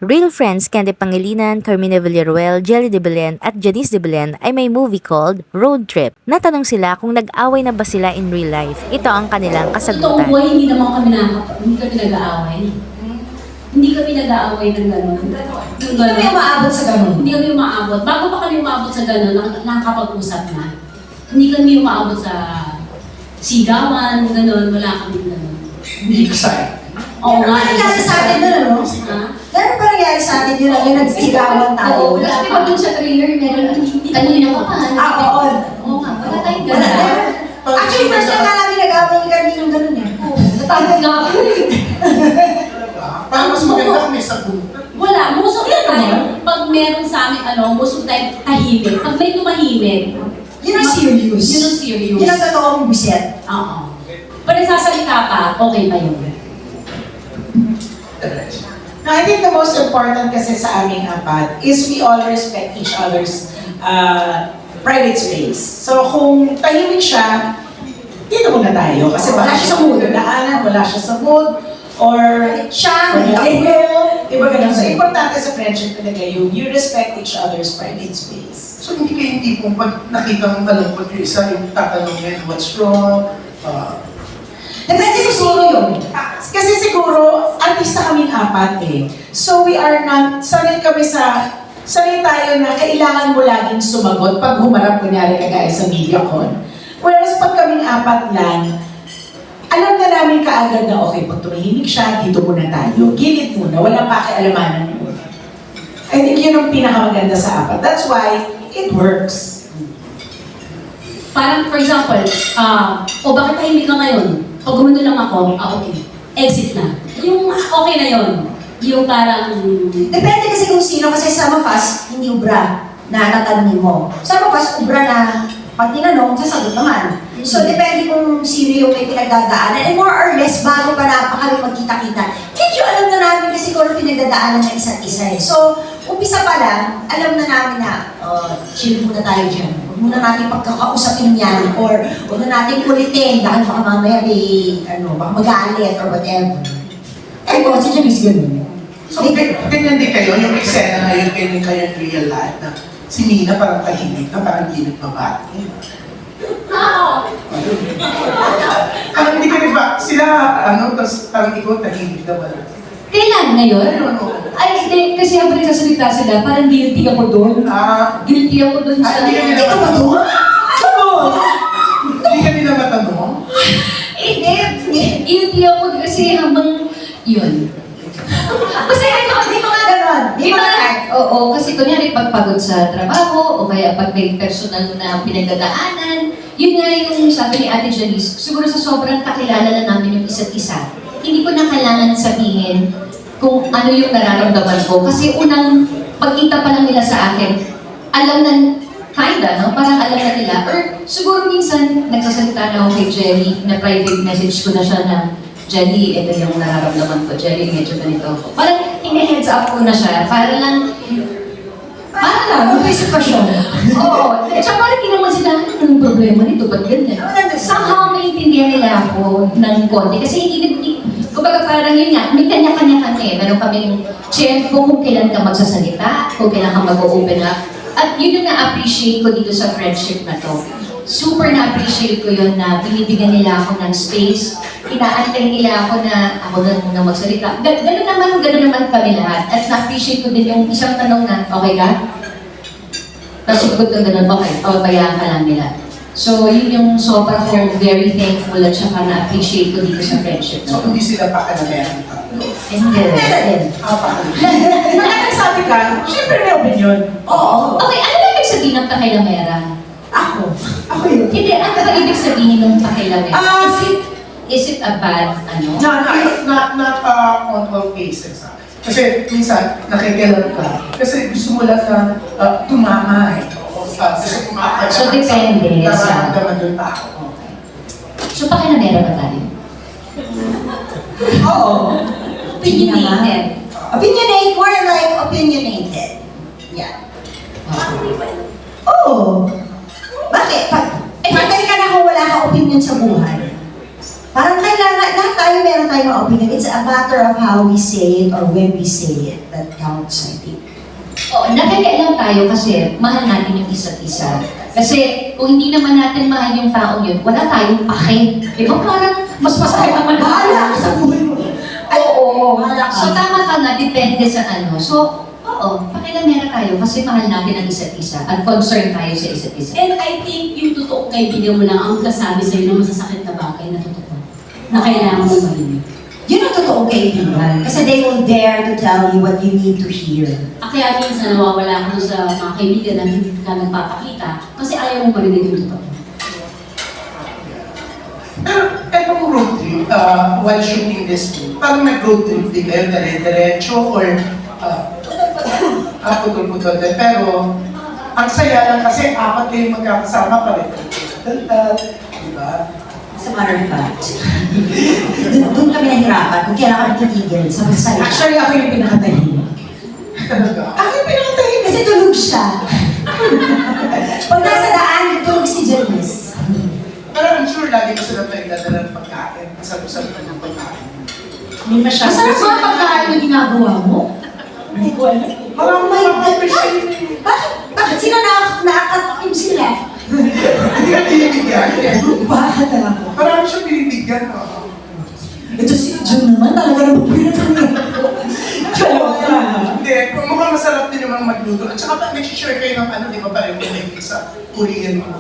Real friends Candy Pangilinan, Carmina Villaruel, Jelly de Belen at Janice de Belen ay may movie called Road Trip. Natanong sila kung nag-away na ba sila in real life. Ito ang kanilang Totoong kasagutan. buhay, hindi naman kami nag-aaway. Hindi kami nag-aaway ng gano'n. Hindi kami umaabot sa ganun. Hindi kami umaabot. Bago pa kami umaabot sa gano'n, nakakapag-usap na. Hindi kami umaabot sa sigawan, gano'n. Wala kami gano'n. Hindi kasay. Oo nga. Ano nangyari sa atin doon, ano? Ha? Gano'n pa nangyari sa atin yun, yung nagsigawan tayo? Oo, kasi pag dun sa trailer, meron, kanina ka pa. Oo. Oo nga, wala tayong Wala. gano'n. Actually, first time na namin nag-away ni Carmine yung ganun eh. Natagod na ako. Parang mas maganda kung may sabon. Wala, most of the time, pag meron sa amin, most of the time, tahimik. Pag may tumahimik, Yun ang serious. yun ang serious. Yun ang totoong biset. Oo. Pag nagsasalita pa, okay pa yun. No, I think the most important kasi sa aming apat is we all respect each other's private space. So kung tahimik siya, dito muna tayo. Kasi baka siya sa mood, daanan, wala siya sa mood, or Siya, wala Diba ganun? So importante sa friendship talaga you respect each other's private space. So hindi kayo yung tipong pag nakita mong malungkot yung isa, yung tatanungin, what's wrong? depende sa sino yun. Kasi siguro, artista kaming apat eh. So we are not, sanay tayo na kailangan mo laging sumagot pag humarap kunyari kagaya sa MediaCon. Whereas pag kaming apat lang, alam na namin kaagad na okay, pag tumahimik siya, dito muna tayo. Gilid muna, walang pakialamanan mo. I think yun ang pinakamaganda sa apat. That's why it works. Parang, for example, bakit tahimik ka ngayon? Pag gumano lang ako, okay. Exit na. Yung okay na yun. Yung parang, Depende kasi kung sino, kasi sa Mafas, hindi ubra na tatanungin mo. Sa Mafas, ubra na pag tinanong, sasagot naman. So, depende kung sino yung may pinagdadaanan. And more or less, bago pa kami magkita-kita, medyo alam na namin kasi siguro pinagdadaanan ng isa't isa eh. So, umpisa pa lang, alam na namin na, chill muna tayo dyan. Huwag muna natin pagkakausapin yan, or huwag na natin kulitin, dahil baka mamaya baka magalit or whatever. Eh, kung si Janice ganun. So ganyan din kayo, yung eksena ngayon, ganyan kayo in real life na si Mina parang tahimik na, parang gilid mabati. Parang hindi ka rin ba, sila, tapos parang ikaw tahimik na ba? kailan ngayon? Ay, hindi, kasi habang nagsasalita sila, parang guilty ako doon. Guilty ako doon sa... Hindi ka ba doon? Hindi ka nila matanong? Hindi, guilty ako kasi habang... Yun. Kasi Di mga ganon. Di mga type. Oo, kasi kunyari pagpagod sa trabaho o kaya pag may personal na pinagdadaanan, yun nga yung sabi ni Ate Janice, siguro sa sobrang kakilala na namin yung isa't isa, hindi ko na kailangan sabihin kung ano yung nararamdaman ko. Kasi unang pagkita pa lang nila sa akin, alam na, kinda, no? Parang alam na nila. Or siguro minsan, nagsasalita na ako kay Jelly, na private message ko na siya na, Jelly, ito yung nararamdaman ko. Jelly, medyo ganito ako. Parang heads up ko na siya. Para lang, may sitwasyon. Oo. Tsaka parang hindi naman sila, anong problema nito? Ba't ganyan? Somehow, maintindihan nila ako ng konti. Kasi hindi, kumbaga parang yun nga, may kanya-kanya kami. Meron kaming check kung kailan ka magsasalita, kung kailan ka mag-open up. At yun yung na-appreciate ko dito sa friendship na to. Super na-appreciate ko yun na binibigyan nila ako ng space. Inaantay nila ako na ako na muna magsalita. Ganun naman kami lahat. At na-appreciate ko din yung isang tanong na, okay ka? Tapos sagot ka ganun, okay, bayaan ka lang nila. So, yun yung sobrang kong very thankful at saka na-appreciate ko dito sa friendship. So hindi sila pakalamehan pa. Hindi. Mga nagsabi ka, syempre may opinion. Oo. Okay, ano ba ibig sabihin ng pakilamera? Ako yun. Hindi, ano ba ibig sabihin ng pakilamera? Is it a bad, Not on all cases. Kasi minsan, nakikialam ka. Kasi gusto mo lang na tumama eh. Gusto kumakaya. So, depende sa... Nararamdaman yung tao. So, pakilamera ba tayo? Oo. Opinionated. Opinionate, more like opinionated. Yeah. Oo. Bakit? Patay ka na kung wala kang opinion sa buhay. Parang kailangan, lahat tayo meron tayong opinion. It's a matter of how we say it or when we say it that counts, I think. Oo, nakikialam tayo kasi mahal natin yung isa't isa. Kasi kung hindi naman natin mahal yung taong yun, wala tayong pake. Di ba parang mas masaya naman Bahala ka sa buhay mo. Oo. Bahala ka. So tama ka nga, depende sa ano. So, oo, pakilamera tayo kasi mahal natin ang isa't isa at concerned tayo sa isa't isa. And I think yung totoong kaibigan mo lang ang kasabi sa'yo ng masasakit na bagay na totoo. Na kailangan mo marinig. Yun ang totoong kaibigan. Kasi they will dare to tell you what you need to hear. Kaya minsan nawawala ka doon sa mga kaibigan na hindi ka nagpapakita kasi ayaw mo marinig yung totoo. Pero etong road trip, while shooting this film, parang nag-road trip din kayo, dire-diretso or putol-putol din. Pero ang saya lang kasi apat kayo magkakasama pa rin. Diba? As a matter of fact, doon kami nahirapan kung kailan kami titigil sa magsalita. Actually, ako yung pinakatahimik. Talaga. Ako yung pinakatahimik. Kasi tulog siya. Pag nasa daan, tulog si Janice. Pero I'm sure lagi ko sila pinagdadala ng pagkain. Masarap-sarap na ng pagkain. Hindi masyado. Masarap ba ang pagkain na ginagawa mo? Hindi ko alam. Parang my God. appreciate. Bakit sila nakakatakim sila? Hindi ka binibigyan. Bakit na ako? Parang siya binibigyan. Ito si Jun naman, talaga naman pinatanggal ko. Hindi, mukhang masarap din naman magluto. At saka nag-share kayo ng ano, di ba pareho may sa Korean, mga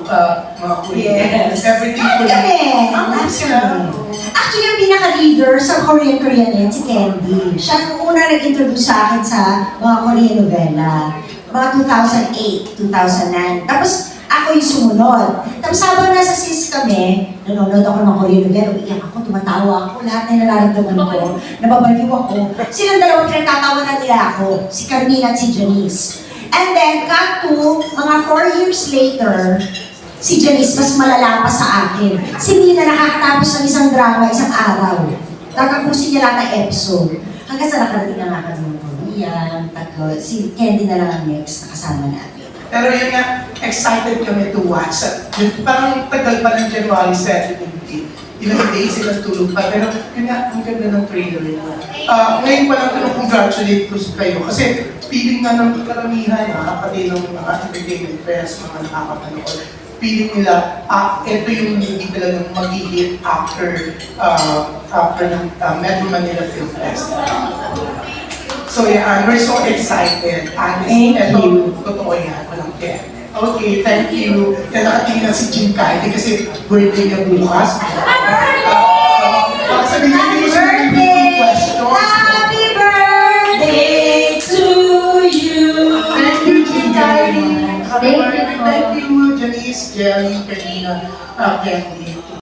Korean. Yes. Everything Ay, Korean. kami. Ang sila. Actually, yung pinaka-leader sa Korean na si Candy. Siya yung una nag-introduce sa akin sa mga Korean novela. Mga 2008, 2009. Tapos, ako yung sumunod. Tapos habang nasa sis kami, nanonood ako ng Korean novela, umiyak ako, tumatawa ako, lahat na nararamdaman ko, nababaliw ako. Silang dalawang pinagtatawanan nila ako, si Carmina at si Janice. And then, cut to, mga 4 years later, si Janice mas malala pa sa akin. Si Nina nakakatapos ng isang drama, isang araw. Kakapusin niya lahat ng episode. Hanggang sa nakarating na nga kami ng Korean, tatlo, si Candy na lang ang next na kasama natin. Pero yun nga, excited kami to watch. Parang tagal pa ng January 7, ilang days silang tulog pa. Pero yun nga, ang ganda ng trailer niya. Ngayon pa lang congratulate ko sa kayo. Kasi feeling nga ng karamihan, pati ng mga entertainment press, mga nakakapanood, feeling nila, ito yung movie talagang mag-hit after ng Metro Manila Film Festival. So yeah, we're so excited. And Thank you. Totoo yan, walang kaya. Okay, thank you. Yan nakatingin na si Jim Kylie kasi birthday niya bukas. Sabihin ko siya ng questions. Happy birthday to you! Thank you, Jim Kylie. Happy Thank you. birthday. Thank you, Janice, Jelly, Karina, Candy.